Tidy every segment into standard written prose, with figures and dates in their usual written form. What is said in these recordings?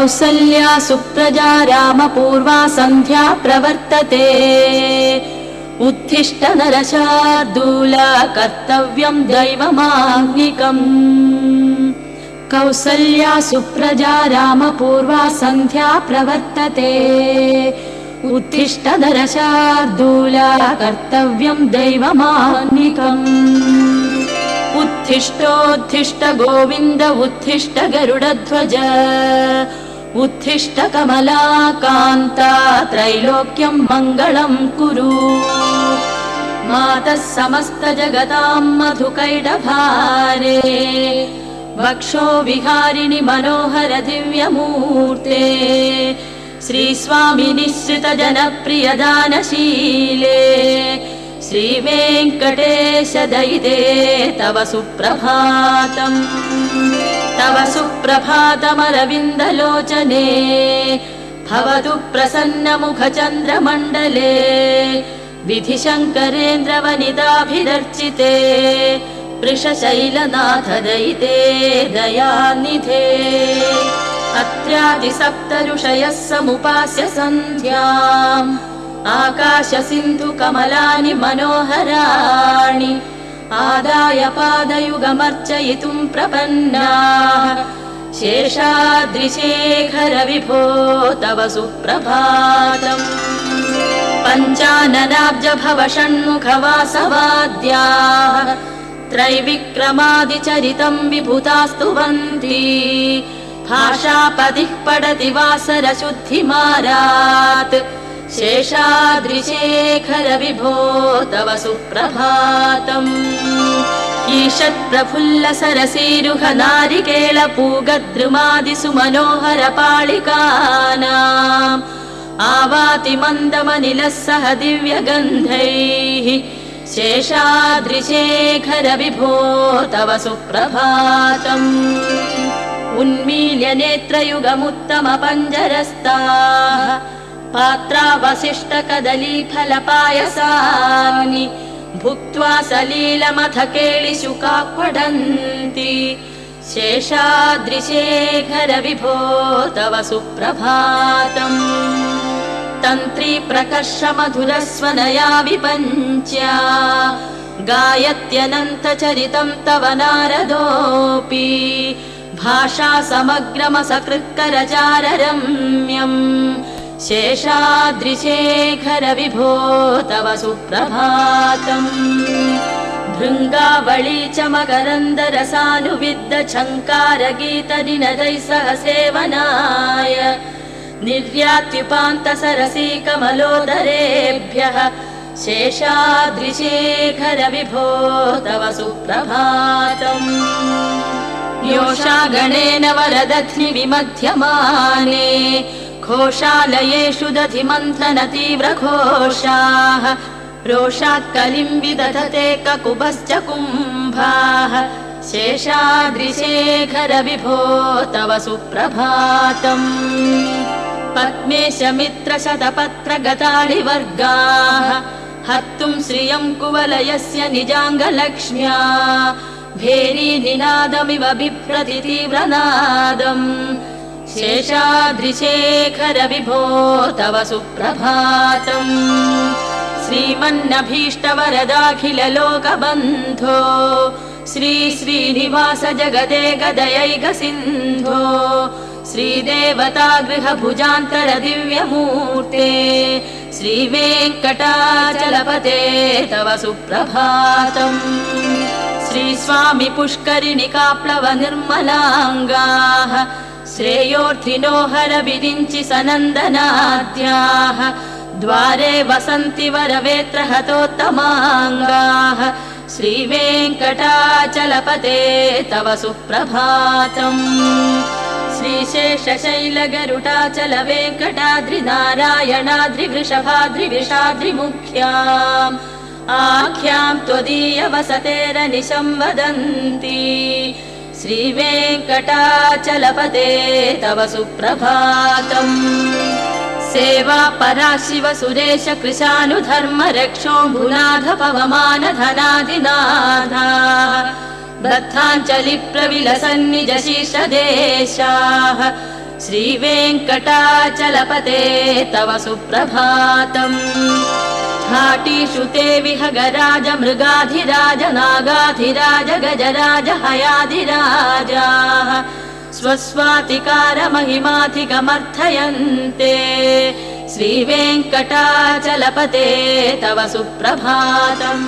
कौसल्या सुप्रजा रामपूर्वा सन्ध्या प्रवर्तते उत्तिष्ठ नरशार्दूल कर्तव्यं दैवमाह्निकम् कौसल्या सुप्रजा रामपूर्वा सन्ध्या प्रवर्तते उत्तिष्ठ नरशार्दूल कर्तव्यं दैवमाह्निकम् उत्तिष्ठोत्तिष्ठ गोविन्द उत्तिष्ठ गरुडध्वज उत्तिष्ठ कमलाकान्ता त्रैलोक्यं मङ्गलं कुरु मातः समस्त जगतां मधुकैटभारे वक्षो विहारिणि मनोहर दिव्यमूर्ते श्रीस्वामिनि श्रित जनप्रिय दानशीले श्रीवेङ्कटेश दयिते तव सुप्रभातम् तव सुप्रभातमरविन्दलोचने भवतु प्रसन्नमुखचन्द्रमण्डले विधिशङ्करेन्द्रवनिताभिरर्चिते वृषशैलनाथ दयिते दयानिधे अत्र्यादिसप्तऋषयः समुपास्य सन्ध्याम् आकाश सिन्धु कमलानि मनोहराणि आदाय पादयुगमर्चयितुं प्रपन्नाः शेषाद्रिशेखर विभो तव सुप्रभातम् पञ्चाननाब्ज भव षण्मुख वासवाद्याः त्रैविक्रमादिचरितं विभुतास्तुवन्ति भाषापदिः पठति वासरशुद्धिमारात् शेषाद्रिशेखर विभो तव सुप्रभातम् ईषत्प्रफुल्ल सरसीरुह नारिकेल पूगद्रुमादिसु मनोहर पालिकानाम् आवाति मन्दमनिलः सह दिव्यगन्धैः शेषाद्रिशेखर विभो तव सुप्रभातम् उन्मील्य नेत्रयुगमुत्तम पञ्जरस्ताः पात्रावशिष्ट कदलीफलपायसानि भुक्त्वा सलीलमथ केलिशुकाक्वडन्ति शेषाद्रिशेखर विभो तव सुप्रभातम् तन्त्री प्रकर्ष मधुरस्वनया विपञ्च्या गायत्यनन्तचरितं तव नारदोऽपि भाषा समग्रमसकृत्करचाररम्यम् शेषाद्रिशेखर विभो तव सुप्रभातम् भृङ्गावळी च मकरन्दरसानुविद्ध झङ्कारगीतनिनदैः सह सेवनाय निर्यात्युपान्त सरसी कमलोदरेभ्यः शेषाद्रिशेखर विभो तव सुप्रभातम् योषा गणेन वरदध्नि विमध्यमाने घोषालयेषु दधिमन्थन तीव्रघोषाः रोषात् कलिं विदधते ककुभश्च कुम्भाः शेषाद्रिशेखर विभो तव सुप्रभातम् पद्मेश मित्र शतपत्र गताळिवर्गाः हर्तुं श्रियं कुवलयस्य निजाङ्गलक्ष्म्या भेरी निनादमिव बिभ्रति तीव्रनादम् शेषाद्रिशेखर विभो तव सुप्रभातम् श्रीमन्नभीष्टवरदाखिल लोकबन्धो श्री श्रीनिवास जगदे गदयैक सिन्धो श्रीदेवता गृहभुजान्तर दिव्यमूर्ते श्रीवेङ्कटाचलपते तव सुप्रभातम् श्रीस्वामि पुष्करिणिकाप्लव निर्मलाङ्गाः श्रेयोर्थिनो हर विरिञ्चि सनन्दनाद्याः द्वारे वसन्ति वरवेत्र हतोत्तमाङ्गाः श्रीवेङ्कटाचलपते तव सुप्रभातम् श्रीशेषशैलगरुडाचल वेङ्कटाद्रिनारायणाद्रिवृषभाद्रिविषाद्रिमुख्याम् आख्यां त्वदीयवसतेरनिशं वदन्ति श्रीवेङ्कटाचलपते तव सुप्रभातम् सेवा परा शिव सुरेश कृशानुधर्म रक्षोऽम्बुनाथ पवमान धनादिनाथा बद्धाञ्जलि प्रविलसन्निज शीर्षदेशाः श्रीवेङ्कटाचलपते तव सुप्रभातम् घाटीषु ते विहगराज मृगाधिराज नागाधिराज गजराज हयाधिराजाः स्वस्वातिकारमहिमाधिकमर्थयन्ते श्रीवेङ्कटाचलपते तव सुप्रभातम्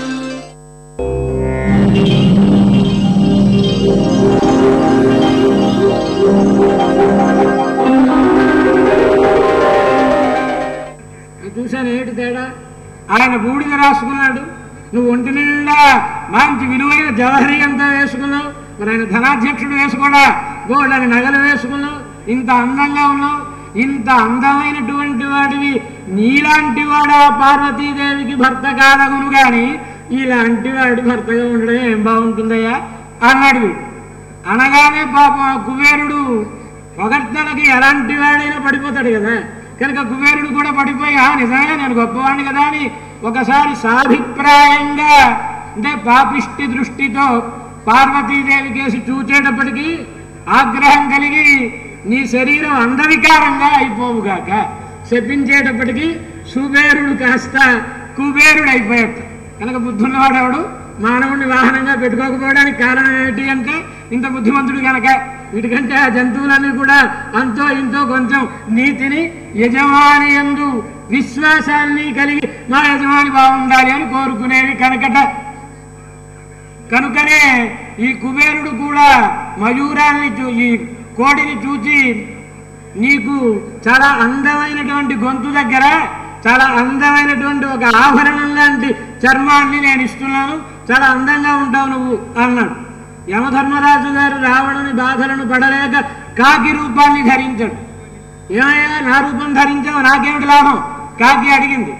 చూసాను ఏటి తేడా. ఆయన బూడిద రాసుకున్నాడు, నువ్వు ఒంటి నిండా మంచి విలువైన జవహరి అంతా వేసుకున్నావు. మరి ఆయన ధనాధ్యక్షుడు వేసుకోడా, గోడని నగలు వేసుకున్నావు, ఇంత అందంగా ఉన్నావు. ఇంత అందమైనటువంటి వాడివి నీలాంటి వాడా పార్వతీదేవికి భర్త కాదగును గాని ఇలాంటి వాడి భర్తగా ఉండడం ఏం బాగుంటుందయ్యా అన్నాడు. అనగానే పాపం కుబేరుడు పొగడ్తలకి ఎలాంటి వాడైనా పడిపోతాడు కదా. కనుక కుబేరుడు కూడా పడిపోయి నిజంగా నేను గొప్పవాడిని కదా అని ఒకసారి సాభిప్రాయంగా అంటే పాపిష్టి దృష్టితో పార్వతీదేవి కేసి చూచేటప్పటికీ ఆగ్రహం కలిగి నీ శరీరం అందవికారంగా అయిపోవుగాక శపించేటప్పటికీ సుబేరుడు కాస్త కుబేరుడు అయిపోయాడు. కనుక బుద్ధున్నవాడెవడు మానవుడిని వాహనంగా పెట్టుకోకపోవడానికి కారణం ఏమిటి అంటే ఇంత బుద్ధిమంతుడు కనుక. వీటికంటే ఆ జంతువులన్నీ కూడా అంతో ఇంతో కొంచెం నీతిని యజమాని యందు విశ్వాసాన్ని కలిగి మా యజమాని బాగుండాలి అని కోరుకునేవి కనుకట. కనుకనే ఈ కుబేరుడు కూడా మయూరాన్ని ఈ కోడిని చూచి నీకు చాలా అందమైనటువంటి గొంతు దగ్గర చాలా అందమైనటువంటి ఒక ఆభరణం లాంటి చర్మాన్ని నేను ఇస్తున్నాను, చాలా అందంగా ఉంటావు నువ్వు అన్నాడు. యమధర్మరాజు గారు రావణుని బాధలను పడలేక కాకి రూపాన్ని ధరించాడు. ఏమయ్యా నా రూపం ధరించావు, నాకేమిటి లాభం? కాకి అడిగింది.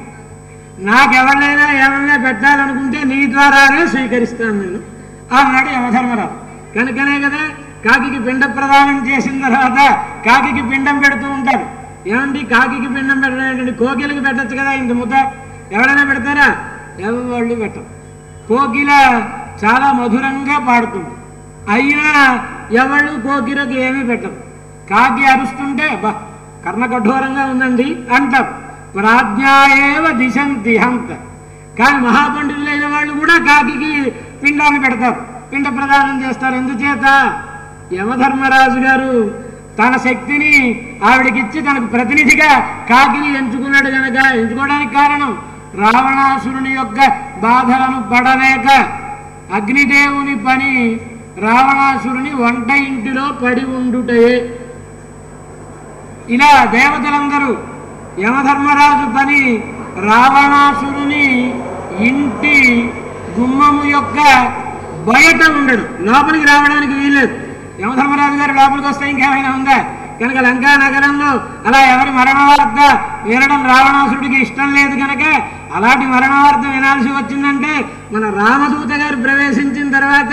నాకెవరినైనా ఏమన్నా పెట్టాలనుకుంటే నీ ద్వారానే స్వీకరిస్తాను నేను అన్నాడు యమధర్మరాజు. కనుకనే కదా కాకి పిండ ప్రదానం చేసిన తర్వాత కాకి పిండం పెడుతూ ఉంటాడు. ఏమండి కాకి పిండం పెట్టడం ఏంటంటే కోకిలకి పెట్టచ్చు కదా, ఇంత ముద్ద ఎవరైనా పెడతారా? ఎవరు పెట్టరు. కోకిల చాలా మధురంగా పాడుతుంది, అయినా ఎవళ్ళు కోకిలకి ఏమీ పెట్టరు. కాకి అరుస్తుంటే బా కర్ణ కఠోరంగా ఉందండి అంటారు. ప్రాజ్ఞాయేవ దిశంతి హంత. కానీ మహాపండితులైన వాళ్ళు కూడా కాకి పిండాన్ని పెడతారు, పిండ ప్రదానం చేస్తారు. ఎందుచేత యమధర్మరాజు గారు తన శక్తిని ఆవిడకిచ్చి తనకు ప్రతినిధిగా కాకిని ఎంచుకున్నాడు కనుక. ఎంచుకోవడానికి కారణం రావణాసురుని యొక్క బాధలను పడలేక అగ్నిదేవుని పని రావణాసురుని వంట ఇంటిలో పడి ఉండుటయే. ఇలా దేవతలందరూ యమధర్మరాజు పని రావణాసురుని ఇంటి గుమ్మము యొక్క బయట ఉండడు, లోపలికి రావడానికి వీల్లేదు. యమధర్మరాజు గారు లోపలికి వస్తే ఇంకేమైనా ఉందా? కనుక లంకా నగరంలో అలా ఎవరి మరణ వార్త వినడం రావణాసురుడికి ఇష్టం లేదు కనుక అలాంటి మరణ వార్త వినాల్సి వచ్చిందంటే మన రామదూత గారు ప్రవేశించిన తర్వాత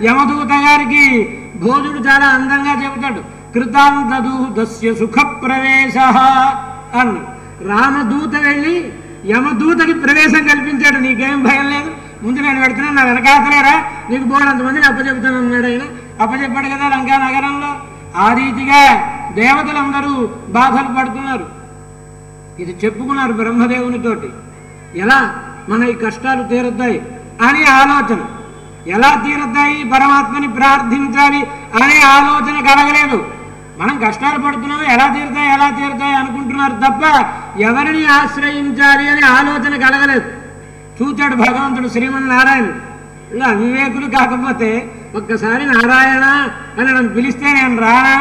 యమదూత గారికి భోజుడు చాలా అందంగా చెబుతాడు. కృతాంతదూతస్య సుఖ ప్రవేశ అన్న రామదూత వెళ్ళి యమదూతకి ప్రవేశం కల్పించాడు. నీకేం భయం లేదు, ముందు నేను పెడుతున్నాను, నా వెనకాతలేరా, నీకు బోలంతమందిని అప్పచెప్తాను అన్నాడు. ఆయన అప్పచెప్పాడు కదా లంకా నగరంలో. ఆ రీతిగా దేవతలందరూ బాధలు పడుతున్నారు. ఇది చెప్పుకున్నారు బ్రహ్మదేవునితోటి, ఎలా మన ఈ కష్టాలు తీరుతాయి అని ఆలోచన. ఎలా తీరుతాయి, పరమాత్మని ప్రార్థించాలి అనే ఆలోచన కలగలేదు. మనం కష్టాలు పడుతున్నాము, ఎలా తీరుతాయి అనుకుంటున్నారు తప్ప ఎవరిని ఆశ్రయించాలి అనే ఆలోచన కలగలేదు. చూచాడు భగవంతుడు శ్రీమన్నారాయణుడు. ఇలా అవివేకులు కాకపోతే ఒక్కసారి నారాయణ అని నన్ను పిలిస్తే నేను రానా,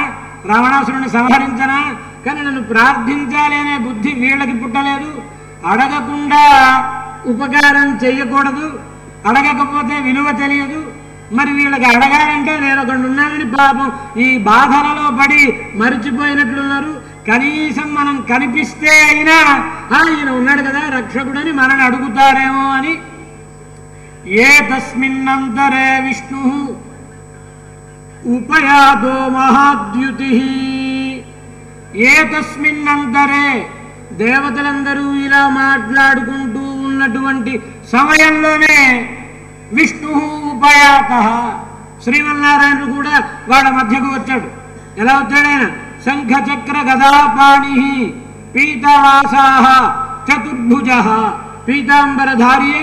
రావణాసురుని సంహరించనా? కానీ నన్ను ప్రార్థించాలి అనే బుద్ధి వీళ్ళకి పుట్టలేదు. అడగకుండా ఉపకారం చెయ్యకూడదు, అడగకపోతే విలువ తెలియదు. మరి వీళ్ళకి అడగాలంటే నేను ఒకడు ఉన్నానని పాపం ఈ బాధలలో పడి మరిచిపోయినట్లున్నారు. కనీసం మనం కనిపిస్తే అయినా ఈయన ఉన్నాడు కదా రక్షకుడని మనని అడుగుతారేమో అని. ఏ తస్మిన్నంతరే విష్ణు ఉపయాతో మహాద్యుతి. ఏ తస్మిన్నంతరే దేవతలందరూ ఇలా మాట్లాడుకుంటూ ఉన్నటువంటి సమయంలోనే విష్ణు ఉపయాత శ్రీమన్నారాయణుడు కూడా వాళ్ళ మధ్యకు వచ్చాడు. ఎలా వచ్చాడు ఆయన? శంఖచక్ర గదాపాణి పీతవాసాః చతుర్భుజః. పీతాంబరధారి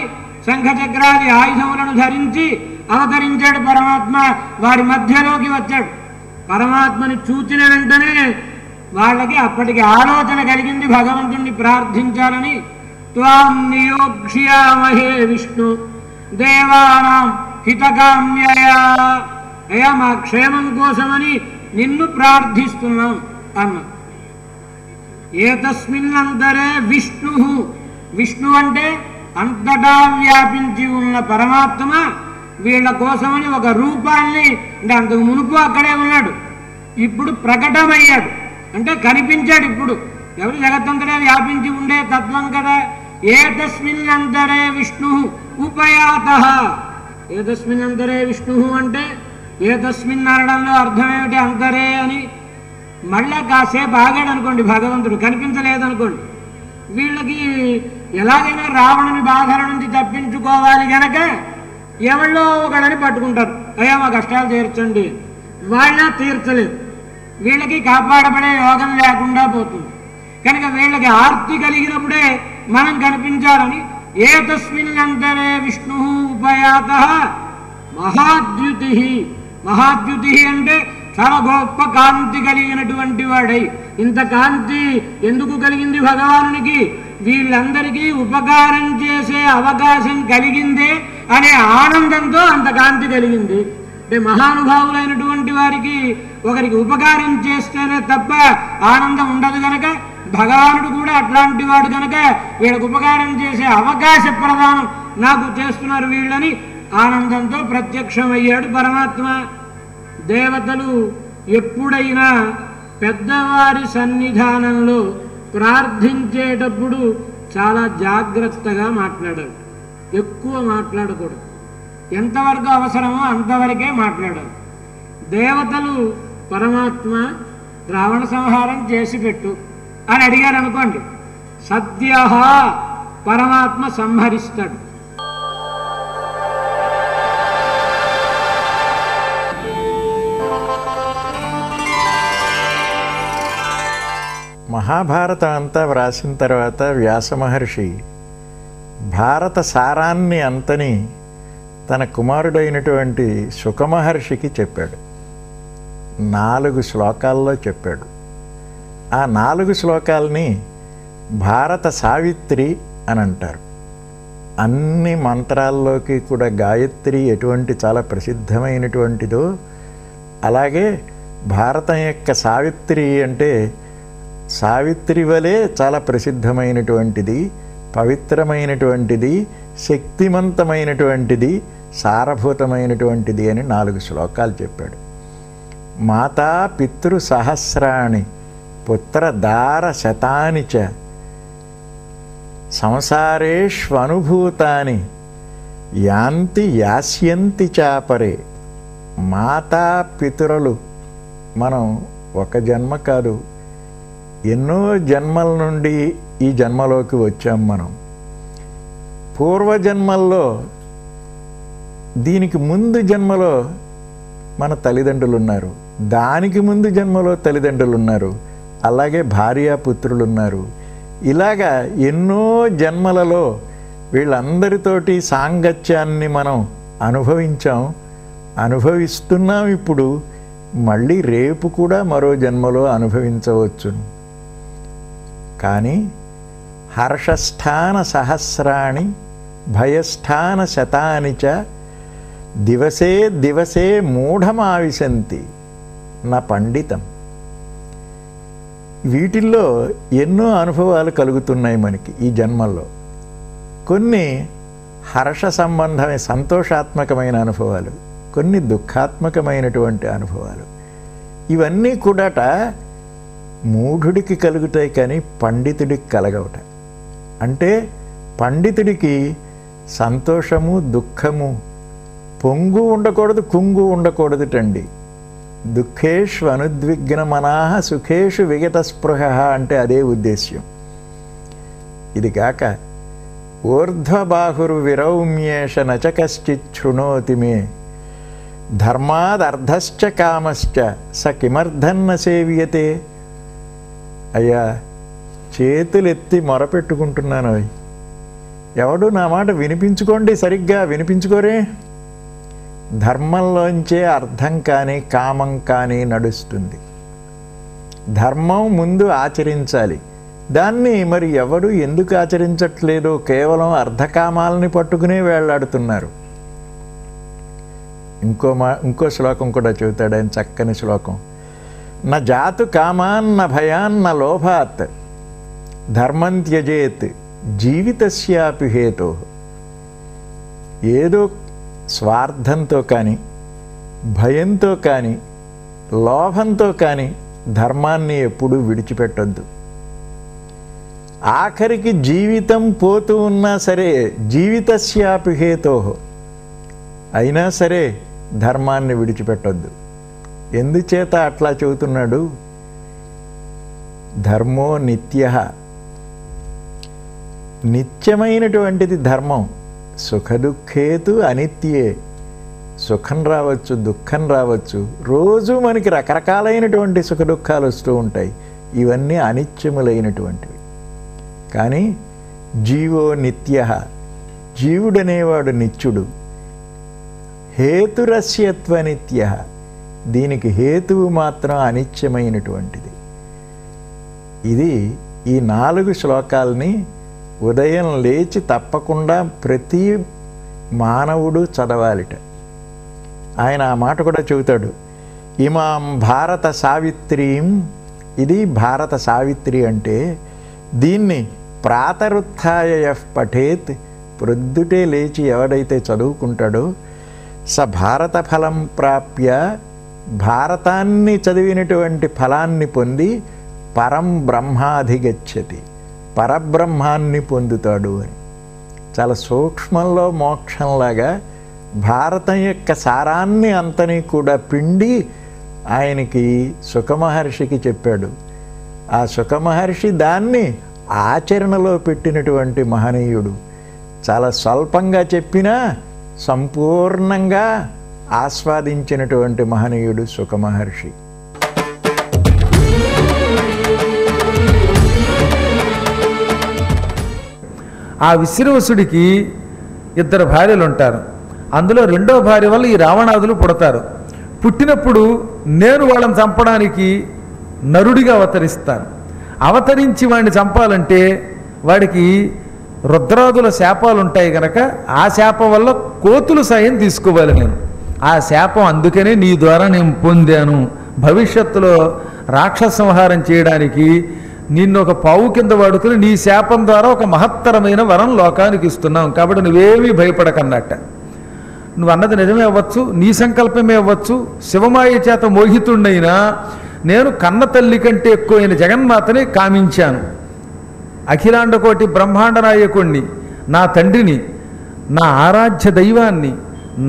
శంఖచక్రాది ఆయుధములను ధరించి అవతరించాడు పరమాత్మ. వారి మధ్యలోకి వచ్చాడు. పరమాత్మని చూచిన వెంటనే వాళ్ళకి అప్పటికి ఆలోచన కలిగింది భగవంతుణ్ణి ప్రార్థించాలని. త్వాం నియోక్ష్యామహే విష్ణు దేవానాం హితకామ్యయా. అయ్యా మా క్షేమం కోసమని నిన్ను ప్రార్థిస్తున్నాం అన్న. ఏతస్మిన్నంతరే విష్ణు. విష్ణు అంటే అంతటా వ్యాపించి ఉన్న పరమాత్మ వీళ్ళ కోసమని ఒక రూపాన్ని, అంటే అంతకు మునుపు అక్కడే ఉన్నాడు, ఇప్పుడు ప్రకటమయ్యాడు, అంటే కనిపించాడు. ఇప్పుడు ఎవరు జగత్తంతరే వ్యాపించి ఉండే తత్వం కదా. ఏతస్మిన్నంతరే విష్ణు ఉపయాతః. ఏతస్మిన్నంతరే విష్ణు అంటే ఏతస్మిన్ అనడంలో అర్థం ఏమిటి? అంతరే అని. మళ్ళా కాసేపు ఆగాడు అనుకోండి భగవంతుడు, కనిపించలేదనుకోండి. వీళ్ళకి ఎలాగైనా రావణుని బాధల నుంచి తప్పించుకోవాలి గనక ఎవళ్ళో ఒకళ్ళని పట్టుకుంటారు. అయ్యా మా కష్టాలు తీర్చండి. వాళ్ళ తీర్చలేదు. వీళ్ళకి కాపాడబడే యోగం లేకుండా పోతుంది. కనుక వీళ్ళకి ఆర్తి కలిగినప్పుడే మనం కనిపించాలని ఏతస్మిన్నంతరే విష్ణు ఉపయాతః మహాద్యుతి. మహాద్యుతి అంటే చాలా గొప్ప కాంతి కలిగినటువంటి వాడై. ఇంత కాంతి ఎందుకు కలిగింది భగవానునికి? వీళ్ళందరికీ ఉపకారం చేసే అవకాశం కలిగిందే అనే ఆనందంతో అంత కాంతి కలిగింది. అంటే మహానుభావులైనటువంటి వారికి ఒకరికి ఉపకారం చేస్తేనే తప్ప ఆనందం ఉండదు కనుక భగవానుడు కూడా అట్లాంటి వాడు కనుక వీళ్ళకు ఉపకారం చేసే అవకాశ ప్రదానం నాకు చేస్తున్నారు వీళ్ళని ఆనందంతో ప్రత్యక్షమయ్యాడు పరమాత్మ. దేవతలు ఎప్పుడైనా పెద్దవారి సన్నిధానంలో ప్రార్థించేటప్పుడు చాలా జాగ్రత్తగా మాట్లాడాలి. ఎక్కువ మాట్లాడకూడదు. ఎంతవరకు అవసరమో అంతవరకే మాట్లాడాలి. దేవతలు పరమాత్మ రావణ సంహారం చేసి పెట్టు అని అడిగారు అనుకోండి, సద్య పరమాత్మ సంహరిస్తాడు. మహాభారతం అంతా వ్రాసిన తర్వాత వ్యాస మహర్షి భారత సారాన్ని అంతని తన కుమారుడైనటువంటి శుకమహర్షికి చెప్పాడు. 4 శ్లోకాల్లో చెప్పాడు. ఆ 4 శ్లోకాలని భారత సావిత్రి అని అంటారు. అన్ని మంత్రాల్లోకి కూడా గాయత్రి ఎటువంటి చాలా ప్రసిద్ధమైనటువంటిదో అలాగే భారతం యొక్క సావిత్రి అంటే సావిత్రి వలె చాలా ప్రసిద్ధమైనటువంటిది, పవిత్రమైనటువంటిది, శక్తిమంతమైనటువంటిది, సారభూతమైనటువంటిది అని 4 శ్లోకాలు చెప్పాడు. మాతా పితృ సహస్రాణి పుత్రదార శతాని చ సంసారేష్వనుభూతాని యాంతి యాస్యంతి చాపరే. మాతా పితరులు మనం ఒక జన్మ కాదు, ఎన్నో జన్మల నుండి ఈ జన్మలోకి వచ్చాం మనం. పూర్వజన్మల్లో దీనికి ముందు జన్మలో మన తల్లిదండ్రులు ఉన్నారు, దానికి ముందు జన్మలో తల్లిదండ్రులు ఉన్నారు, అలాగే భార్యాపుత్రులు ఉన్నారు. ఇలాగా ఎన్నో జన్మలలో వీళ్ళందరితోటి సాంగత్యాన్ని మనం అనుభవించాం, అనుభవిస్తున్నాం. ఇప్పుడు మళ్ళీ రేపు కూడా మరో జన్మలో అనుభవించవచ్చును. కానీ హర్షస్థాన సహస్రాణి భయస్థాన శతాని చ దివసే దివసే మూఢమావిశంతి నా పండితం. వీటిల్లో ఎన్నో అనుభవాలు కలుగుతున్నాయి మనకి ఈ జన్మల్లో. కొన్ని హర్ష సంబంధమైన సంతోషాత్మకమైన అనుభవాలు, కొన్ని దుఃఖాత్మకమైనటువంటి అనుభవాలు. ఇవన్నీ కూడాట మూఢుడికి కలుగుతాయి కానీ పండితుడికి కలగవట. అంటే పండితుడికి సంతోషము దుఃఖము పొంగు ఉండకూడదు, కుంగు ఉండకూడదుటండి. దుఃఖేషు అనుద్విగ్నమనాహ సుఖేషు విగత స్పృహ అంటే అదే ఉద్దేశ్యం. ఇది కాక ఊర్ధ్వబాహుర్ విరౌమ్యేష నచ కశ్చిత్ శృణోతి మే ధర్మాదర్ధశ్చ కామశ్చ స కిమర్థన్న సేవ్యతే. అయ్యా, చేతులెత్తి మొరపెట్టుకుంటున్నాను, ఎవడు నా మాట వినిపించుకోండి, సరిగ్గా వినిపించుకోరే. ధర్మంలోంచే అర్థం కానీ కామం కానీ నడుస్తుంది. ధర్మం ముందు ఆచరించాలి. దాన్ని మరి ఎవడు ఎందుకు ఆచరించట్లేదో కేవలం అర్ధకామాలని పట్టుకునే వేళ్లాడుతున్నారు. ఇంకో శ్లోకం కూడా చెబుతాడు ఆయన, చక్కని శ్లోకం. న జాతు కామాన్న భయాన్న లోభాత్ ధర్మం త్యజేత్ జీవితస్యాపి హేతో. ఏదో స్వార్థంతో కానీ, భయంతో కానీ, లోభంతో కానీ ధర్మాన్ని ఎప్పుడూ విడిచిపెట్టొద్దు. ఆఖరికి జీవితం పోతూ ఉన్నా సరే, జీవితస్యాపి హేతో, అయినా సరే ధర్మాన్ని విడిచిపెట్టొద్దు. ఎందుచేత అట్లా చెబుతున్నాడు? ధర్మో నిత్యః, నిత్యమైనటువంటిది ధర్మం. సుఖదుఖేతు అనిత్యే. సుఖం రావచ్చు, దుఃఖం రావచ్చు, రోజు మనకి రకరకాలైనటువంటి సుఖదుఖాలు వస్తూ ఉంటాయి. ఇవన్నీ అనిత్యములైనటువంటివి. కానీ జీవో నిత్యః, జీవుడనేవాడు నిత్యుడు. హేతురస్యత్వ నిత్యః, దీనికి హేతువు మాత్రం అనిత్యమైనటువంటిది. ఇది ఈ 4 శ్లోకాలని ఉదయం లేచి తప్పకుండా ప్రతి మానవుడు చదవాలిట. ఆయన ఆ మాట కూడా చెబుతాడు. ఇమాం భారత సావిత్రీం, ఇది భారత సావిత్రి అంటే దీన్ని ప్రాతరుత్థాయ యః పఠేత్, ప్రొద్దుటే లేచి ఎవడైతే చదువుకుంటాడో స భారత ఫలం ప్రాప్య, భారతాన్ని చదివినటువంటి ఫలాన్ని పొంది పరం బ్రహ్మాధిగచ్చతి, పరబ్రహ్మాన్ని పొందుతాడు అని. చాలా సూక్ష్మంలో మోక్షంలాగా భారతం యొక్క సారాన్ని అంతని కూడా పిండి ఆయనకి సుఖమహర్షికి చెప్పాడు. ఆ సుఖమహర్షి దాన్ని ఆచరణలో పెట్టినటువంటి మహనీయుడు. చాలా స్వల్పంగా చెప్పినా సంపూర్ణంగా ఆస్వాదించినటువంటి మహనీయుడు సుఖమహర్షి. ఆ విశ్రవసుడికి 2 భార్యలు ఉంటారు. అందులో 2వ భార్య వల్ల ఈ రావణాదులు పుడతారు. పుట్టినప్పుడు నేను వాళ్ళని చంపడానికి నరుడిగా అవతరిస్తాను. అవతరించి వాడిని చంపాలంటే వాడికి రుద్రాదుల శాపాలు ఉంటాయి కనుక ఆ శాపం వల్ల కోతుల సాయం తీసుకోవాలి నేను. ఆ శాపం అందుకనే నీ ద్వారా నేను పొందాను. భవిష్యత్తులో రాక్షస సంహారం చేయడానికి నిన్ను ఒక పావు కింద వాడుకుని నీ శాపం ద్వారా ఒక మహత్తరమైన వరం లోకానికి ఇస్తున్నాం. కాబట్టి నువ్వేమీ భయపడకన్నట్ట. నువ్వు అన్నది నిజమే అవ్వచ్చు, నీ సంకల్పమే అవ్వచ్చు. శివమాయ చేత మోహితుణ్ణైనా నేను కన్న తల్లి కంటే ఎక్కువైన జగన్మాతని కామించాను. అఖిలాండకోటి బ్రహ్మాండ నాయకుణ్ణి, నా తండ్రిని, నా ఆరాధ్య దైవాన్ని,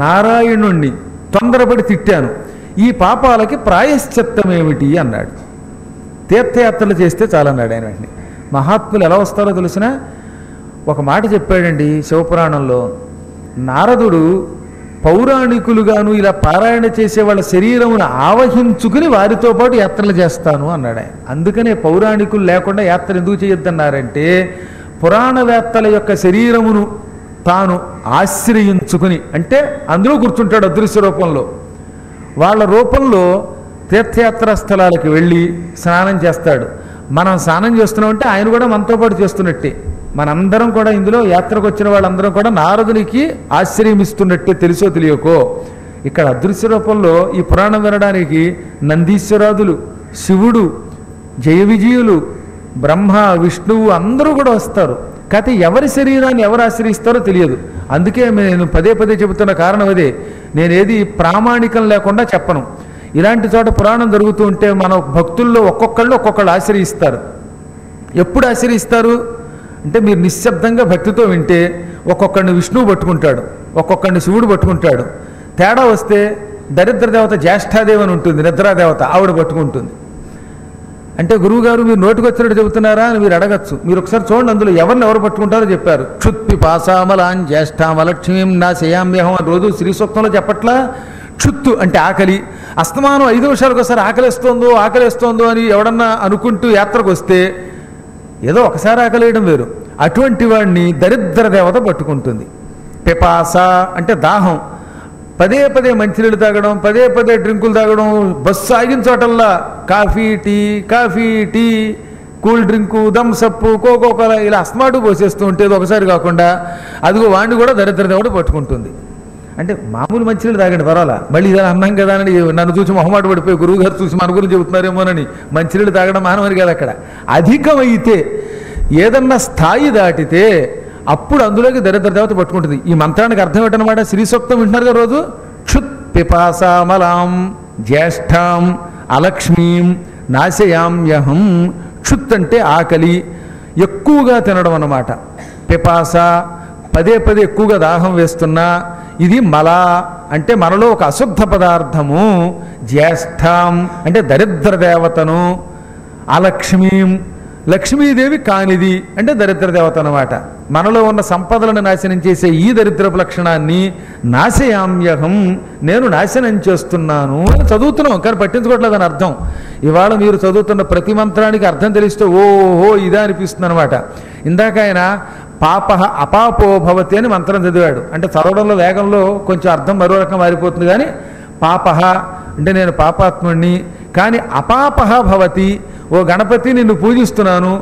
నారాయణుణ్ణి తొందరపడి తిట్టాను. ఈ పాపాలకి ప్రాయశ్చిత్తమేమిటి అన్నాడు. తీర్థయాత్రలు చేస్తే చాలన్నాడు ఆయన. వెంటనే మహాత్ములు ఎలా వస్తారో తెలిసిన ఒక మాట చెప్పాడండి శివపురాణంలో. నారదుడు పౌరాణికులుగాను ఇలా పారాయణ చేసే వాళ్ళ శరీరమును ఆవహించుకుని వారితో పాటు యాత్రలు చేస్తాను అన్నాడు ఆయన. అందుకనే పౌరాణికులు లేకుండా యాత్ర ఎందుకు చేయొద్దన్నారంటే పురాణవేత్తల యొక్క శరీరమును తాను ఆశ్రయించుకుని, అంటే అందులో కూర్చుంటాడు అదృశ్య రూపంలో. వాళ్ళ రూపంలో తీర్థయాత్రా స్థలాలకు వెళ్ళి స్నానం చేస్తాడు. మనం స్నానం చేస్తున్నామంటే ఆయన కూడా మనతో పాటు చేస్తున్నట్టే. మనందరం కూడా ఇందులో యాత్రకు వచ్చిన వాళ్ళందరం కూడా నారదునికి ఆశ్రయమిస్తున్నట్టే, తెలుసో తెలియకో. ఇక్కడ అదృశ్య రూపంలో ఈ పురాణం వినడానికి నందీశ్వరాదులు, శివుడు, జయ విజయులు, బ్రహ్మ, విష్ణువు అందరూ కూడా వస్తారు. కాకపోతే ఎవరి శరీరాన్ని ఎవరు ఆశ్రయిస్తారో తెలియదు. అందుకే నేను పదే పదే చెబుతున్న కారణం అదే. నేనేది ప్రామాణికం లేకుండా చెప్పను. ఇలాంటి చోట పురాణం జరుగుతూ ఉంటే మన భక్తుల్లో ఒక్కొక్కళ్ళు ఆశ్రయిస్తారు. ఎప్పుడు ఆశ్రయిస్తారు అంటే మీరు నిశ్శబ్దంగా భక్తితో వింటే ఒక్కొక్కడిని విష్ణువు పట్టుకుంటాడు, ఒక్కొక్కడిని శివుడు పట్టుకుంటాడు. తేడా వస్తే దరిద్ర దేవత జ్యేష్ఠాదేవి అని ఉంటుంది, నిద్రాదేవత, ఆవిడ పట్టుకుంటుంది. అంటే గురువుగారు మీరు నోటికొచ్చినట్టు చెబుతున్నారా అని మీరు అడగచ్చు. మీరు ఒకసారి చూడండి, అందులో ఎవరు పట్టుకుంటారో చెప్పారు. క్షుత్పి పాసామలాన్ జ్యేష్ఠామలక్ష్మీం నా శయామ్యహం అని రోజు శ్రీ సూక్తంలో చెప్పట్లా. క్షుత్తు అంటే ఆకలి. అస్తమానం 5 నిమిషాలకు ఒకసారి ఆకలిస్తోందో అని ఎవడన్నా అనుకుంటూ యాత్రకు వస్తే ఏదో ఒకసారి ఆకలేయడం వేరు. అటువంటి వాడిని దరిద్ర దేవత పట్టుకుంటుంది. పిపాస అంటే దాహం. పదే పదే మంచినీళ్ళు తాగడం, పదే పదే డ్రింకులు తాగడం, బస్సు ఆగిన చోటల్లా coffee tea, cool drink, Thums Up, Coca Cola ఇలా అస్మాటు పోసేస్తూ ఉంటేది ఒకసారి కాకుండా అదిగో వాడిని కూడా దరిద్ర దేవత పట్టుకుంటుంది. అంటే మామూలు మంచినీళ్ళు తాగండి పర్వాలా, మళ్ళీ ఇదే అన్నాం కదా అని నన్ను చూసి మొహమాట పడిపోయి గురువు గారు చూసి మన గురించి చెబుతున్నారేమోనని మంచినీళ్ళు తాగడం మానవని కాదు. అక్కడ అధికమైతే ఏదన్నా స్థాయి దాటితే అప్పుడు అందులోకి దరిద్ర దేవత పట్టుకుంటుంది. ఈ మంత్రానికి అర్థం ఏంటన్నమాట? శ్రీ సూక్తం వింటున్నారు కదా రోజు. క్షుత్ పిపాసామలాం జ్యేష్ఠాం అలక్ష్మీం నాశయామ్యహం. క్షుత్ అంటే ఆకలి, ఎక్కువగా తినడం అన్నమాట. పిపాస పదే పదే ఎక్కువగా దాహం వేస్తున్నా ఇది మల అంటే మనలో ఒక అశుద్ధ పదార్థము. జ్యేష్ఠాం అంటే దరిద్ర దేవతను. అలక్ష్మీం లక్ష్మీదేవి కానిది అంటే దరిద్ర దేవత అన్నమాట. మనలో ఉన్న సంపదలను నాశనం చేసే ఈ దరిద్రపు లక్షణాన్ని నాశయామ్యహం నేను నాశనం చేస్తున్నాను అని చదువుతున్నాం, కానీ పట్టించుకోవట్లేదు అని అర్థం. ఇవాళ మీరు చదువుతున్న ప్రతి మంత్రానికి అర్థం తెలిస్తే ఓహో ఇదా అనిపిస్తుంది అనమాట. ఇందాక ఆయన పాప అపాపో భవతి అని మంత్రం చదివాడు. అంటే చదవడంలో వేగంలో కొంచెం అర్థం మరో రకం మారిపోతుంది. కానీ పాప అంటే నేను పాపాత్ముణ్ణి, కానీ అపాపహ భవతి ఓ గణపతి నిన్ను పూజిస్తున్నాను.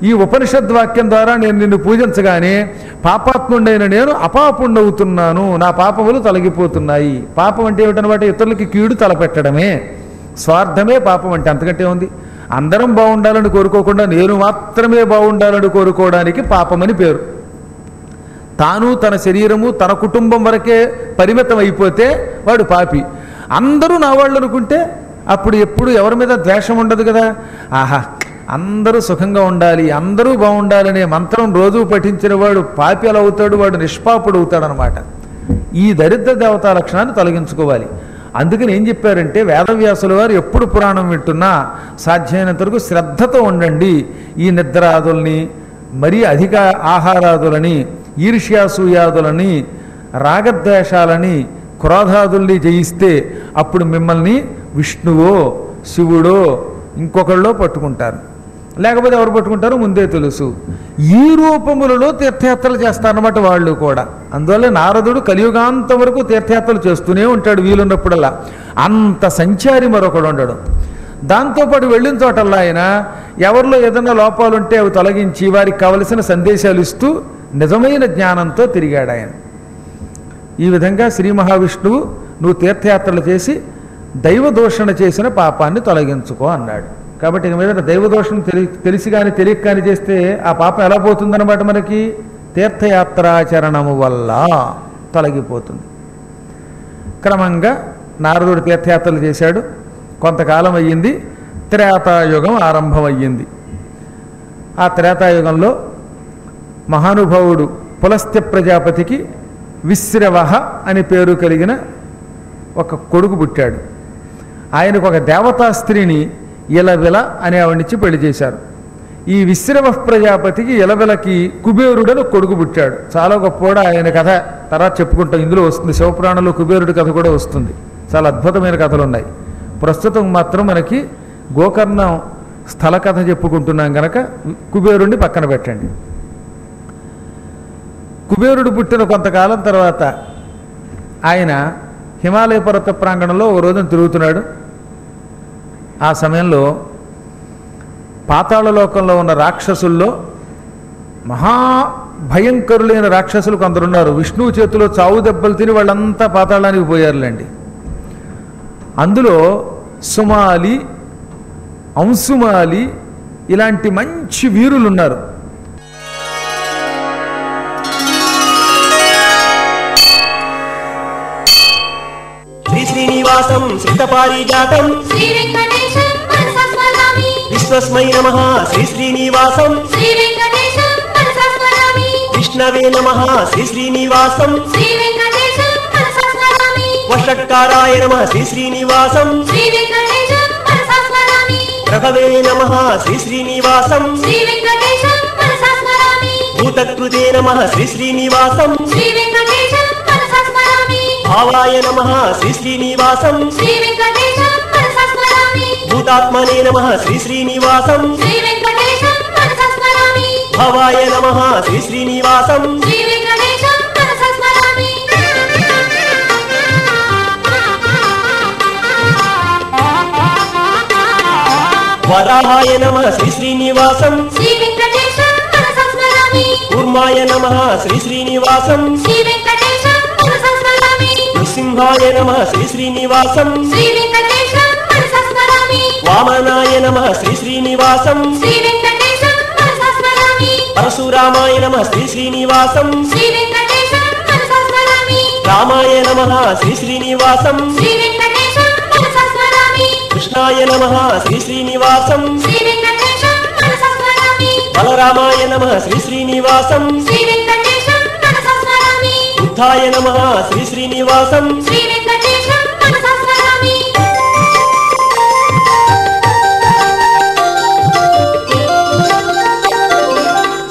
ఈ ఉపనిషద్వాక్యం ద్వారా నేను నిన్ను పూజించగానే పాపాత్ముండైన నేను అపాపుండవుతున్నాను, నా పాపములు తొలగిపోతున్నాయి. పాపం అంటే ఏమిటనమాట? ఇతరులకి కీడు తలపెట్టడమే, స్వార్థమే పాపం అంటే. అంతకంటే ఉంది. అందరం బాగుండాలని కోరుకోకుండా నేను మాత్రమే బాగుండాలని కోరుకోవడానికి పాపమని పేరు. తాను తన శరీరము తన కుటుంబం వరకే పరిమితం అయిపోతే వాడు పాపి. అందరూ నా వాళ్ళు అనుకుంటే అప్పుడు ఎప్పుడు ఎవరి మీద ద్వేషం ఉండదు కదా. ఆహా అందరూ సుఖంగా ఉండాలి, అందరూ బాగుండాలనే మంత్రం రోజు పఠించిన వాడు పాపి ఎలా అవుతాడు? వాడు నిష్పాపుడు అవుతాడు అనమాట. ఈ దరిద్ర దేవతా లక్షణాన్ని తొలగించుకోవాలి. అందుకని ఏం చెప్పారంటే వేదవ్యాసుల వారు ఎప్పుడు పురాణం వింటున్నా సాధ్యమైనంత వరకు శ్రద్ధతో ఉండండి. ఈ నిద్రాదుల్ని, మరీ అధిక ఆహారాదులని, ఈర్ష్యాసూయాదులని, రాగద్వేషాలని, క్రోధాదుల్ని జయిస్తే అప్పుడు మిమ్మల్ని విష్ణువో శివుడో ఇంకొకళ్ళో పట్టుకుంటారు. లేకపోతే ఎవరు పట్టుకుంటారో ముందే తెలుసు. ఈ రూపములలో తీర్థయాత్రలు చేస్తారన్నమాట వాళ్ళు కూడా. అందువల్ల నారదుడు కలియుగాంతం వరకు తీర్థయాత్రలు చేస్తూనే ఉంటాడు వీలున్నప్పుడల్లా. అంత సంచారి మరొకడు ఉండడు. దాంతోపాటు వెళ్ళిన చోటల్లా ఆయన ఎవరిలో ఏదైనా లోపాలు ఉంటే అవి తొలగించి వారికి కావలసిన సందేశాలు ఇస్తూ నిజమైన జ్ఞానంతో తిరిగాడు ఆయన. ఈ విధంగా శ్రీ మహావిష్ణువు నువ్వు తీర్థయాత్రలు చేసి దైవదోషణ చేసిన పాపాన్ని తొలగించుకో అన్నాడు. కాబట్టి ఇక మీద దైవదోషం తెలిసి కానీ తెలియక కానీ చేస్తే ఆ పాపం ఎలా పోతుందన్నమాట? మనకి తీర్థయాత్రాచరణము వల్ల తొలగిపోతుంది. క్రమంగా నారదుడు తీర్థయాత్రలు చేశాడు. కొంతకాలం అయ్యింది, త్రేతాయుగం ఆరంభమయ్యింది. ఆ త్రేతాయుగంలో మహానుభావుడు పులస్త్య ప్రజాపతికి విశ్రవహ అని పేరు కలిగిన ఒక కొడుకు పుట్టాడు. ఆయనకు ఒక దేవతా స్త్రీని ఇలవిల అనే ఆవిడనిచ్చి పెళ్లి చేశారు. ఈ విశ్రవ ప్రజాపతికి ఇలవిలకి కుబేరుడని కొడుకు పుట్టాడు. చాలా గొప్పవాడు. ఆయన కథ తర్వాత చెప్పుకుంటాం, ఇందులో వస్తుంది. శివపురాణంలో కుబేరుడి కథ కూడా వస్తుంది. చాలా అద్భుతమైన కథలు ఉన్నాయి. ప్రస్తుతం మాత్రం మనకి గోకర్ణం స్థల కథ చెప్పుకుంటున్నాం కనుక కుబేరుడిని పక్కన పెట్టండి. కుబేరుడు పుట్టిన కొంతకాలం తర్వాత ఆయన హిమాలయ పర్వత ప్రాంగణంలో ఓ రోజున తిరుగుతున్నాడు. ఆ సమయంలో పాతాళ లోకంలో ఉన్న రాక్షసుల్లో మహాభయంకరులైన రాక్షసులు కొందరున్నారు. విష్ణువు చేతిలో చావు దెబ్బలు తిని వాళ్ళంతా పాతాళానికి పోయారులేండి. అందులో సుమాలి, అంశుమాలి ఇలాంటి మంచి వీరులు ఉన్నారు. శ్రీనివాసం శ్రీతపారిజాతం శ్రీ వెంకటేశం మనసస్మరామి విశ్వస్మై నమః శ్రీనివాసం శ్రీ వెంకటేశం మనసస్మరామి విష్ణవే నమః శ్రీనివాసం శ్రీ వెంకటేశం మనసస్మరామి వషట్కారాయ నమః శ్రీనివాసం శ్రీ వెంకటేశం మనసస్మరామి ప్రభవే నమః శ్రీనివాసం శ్రీ వెంకటేశం మనసస్మరామి భూతకృతే నమః శ్రీనివాసం శ్రీ వెంకటేశం మనసస్మరామి భావాయ నమః శ్రీ శ్రీనివాసం శ్రీ వెంకటేశం మనసా స్మరామి భూతాత్మనే నమః శ్రీ శ్రీనివాసం శ్రీ వెంకటేశం మనసా స్మరామి భావాయ నమః శ్రీ శ్రీనివాసం శ్రీ వెంకటేశం మనసా స్మరామి వరాహాయ నమః శ్రీ శ్రీనివాసం శ్రీ వెంకటేశం మనసా స్మరామి కూర్మాయ నమః శ్రీ శ్రీనివాసం శ్రీ వెంకటేశం మనసా స్మరామి నృసింహాయ నమః శ్రీ శ్రీనివాసం శ్రీ వెంకటేశం మనసా స్మరామి వామనాయ నమః శ్రీ శ్రీనివాసం శ్రీ వెంకటేశం మనసా స్మరామి పరశురామాయ నమః శ్రీ శ్రీనివాసం శ్రీ వెంకటేశం మనసా స్మరామి రామాయ నమః శ్రీ శ్రీనివాసం శ్రీ వెంకటేశం మనసా స్మరామి కృష్ణాయ నమః శ్రీ శ్రీనివాసం శ్రీ వెంకటేశం మనసా స్మరామి బలరామాయ నమః శ్రీ శ్రీనివాసం శ్రీ వెంకటేశం మనసా స్మరామి బుద్ధాయ నమః శ్రీ శ్రీనివాసం శ్రీ వెంకటేశం మనసా స్మరామి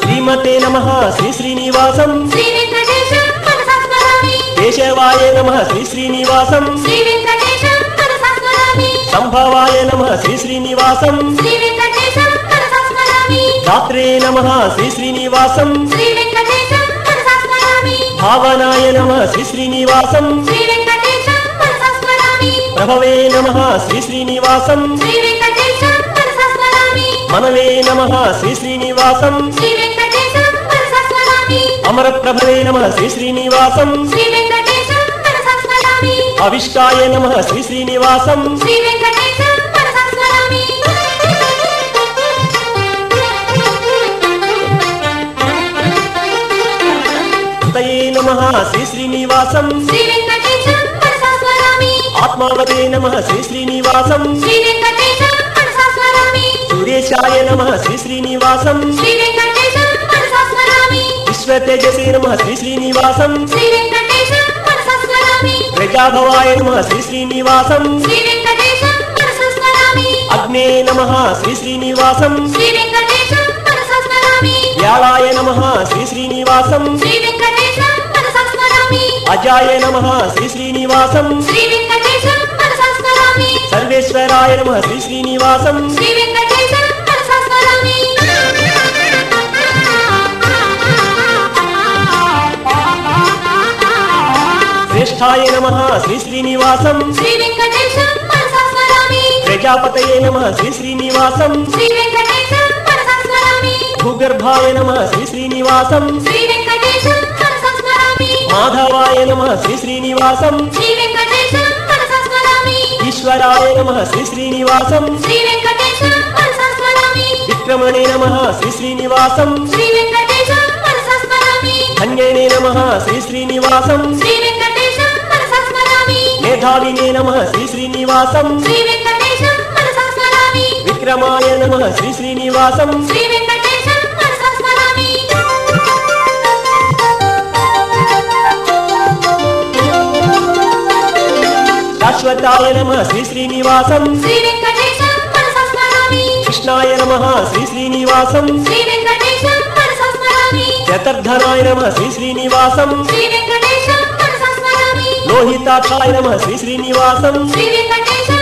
శ్రీమతే నమః శ్రీ శ్రీనివాసం శ్రీ వెంకటేశం మనసా స్మరామి కేశవాయ నమః శ్రీ శ్రీనివాసం శ్రీ వెంకటేశం మనసా స్మరామి సంభవాయ నమః శ్రీ శ్రీనివాసం శ్రీ వెంకటేశం మనసా స్మరామి దాత్రే నమః శ్రీ శ్రీనివాసం శ్రీ వెంకటేశం మనసా స్మరామి భావనాయ నమః శ్రీ శ్రీనివాసం శ్రీ వెంకటేశం మనసా స్మరామి ప్రభవే నమః శ్రీ శ్రీనివాసం శ్రీ వెంకటేశం మనసా స్మరామి మనవే నమః శ్రీ శ్రీనివాసం శ్రీ వెంకటేశం మనసా స్మరామి అమరప్రభవే నమః శ్రీ శ్రీనివాసం శ్రీ వెంకటేశం మనసా స్మరామి అవిష్టాయ నమః శ్రీ శ్రీనివాసం శ్రీ వెంకటేశం మనసా స్మరామి హృదయే నమః శ్రీ శ్రీనివాసం శ్రీ వెంకటేశం మనసా స్మరామి ఆత్మావతే నమః శ్రీ శ్రీనివాసం శ్రీ వెంకటేశం మనసా స్మరామి సురేశాయ నమః శ్రీ శ్రీనివాసం శ్రీ వెంకటేశం మనసా స్మరామి విశ్వతేజసే నమః శ్రీ శ్రీనివాసం శ్రీ వెంకటేశం మనసా స్మరామి ప్రజాభవాయ నమః శ్రీ శ్రీనివాసం శ్రీ వెంకటేశం మనసా స్మరామి అగ్నే నమః శ్రీ శ్రీనివాసం శ్రీ వెంకటేశం మనసా స్మరామి వ్యాళాయ నమః శ్రీ శ్రీనివాసం శ్రీ వెంకటేశం మనసా స్మరామి అజాయ నమః శ్రీ శ్రీనివాసం శ్రీ వెంకటేశం మనసా స్మరామి సర్వేశ్వరాయ నమః శ్రీ శ్రీనివాసం శ్రీ వెంకటేశం మనసా స్మరామి శ్రేష్ఠాయ నమః శ్రీ శ్రీనివాసం శ్రీ వెంకటేశం మనసా స్మరామి ప్రజాపతయే నమః శ్రీ శ్రీనివాసం శ్రీ వెంకటేశం మనసా స్మరామి భూగర్భాయ నమః శ్రీ శ్రీనివాసం శ్రీ వెంకటేశం మనసా స్మరామి మాధవాయ నమః శ్రీ శ్రీనివాసం శ్రీ వెంకటేశం మనసా స్మరామి ఈశ్వరాయ నమః శ్రీ శ్రీనివాసం శ్రీ వెంకటేశం మనసా స్మరామి విక్రమణే నమః శ్రీ శ్రీనివాసం శ్రీ వెంకటేశం మనసా స్మరామి ధన్యనే నమః శ్రీ శ్రీనివాసం శ్రీ వెంకటేశం మనసా స్మరామి మేధావినే నమః శ్రీ శ్రీనివాసం శ్రీ వెంకటేశం మనసా స్మరామి విక్రమాయ నమః శ్రీ శ్రీనివాసం శ్రీ వెంకటేశం మనసా స్మరామి శాశ్వతాయ నమః శ్రీ శ్రీనివాసం శ్రీ వెంకటేశం మనసా స్మరామి కృష్ణాయ నమః శ్రీ శ్రీనివాసం శ్రీ వెంకటేశం మనసా స్మరామి చతుర్ధనాయ నమః శ్రీ శ్రీనివాసం శ్రీ వెంకటేశం మనసా స్మరామి లోహితాక్షాయ నమః శ్రీ శ్రీనివాసం శ్రీ వెంకటేశం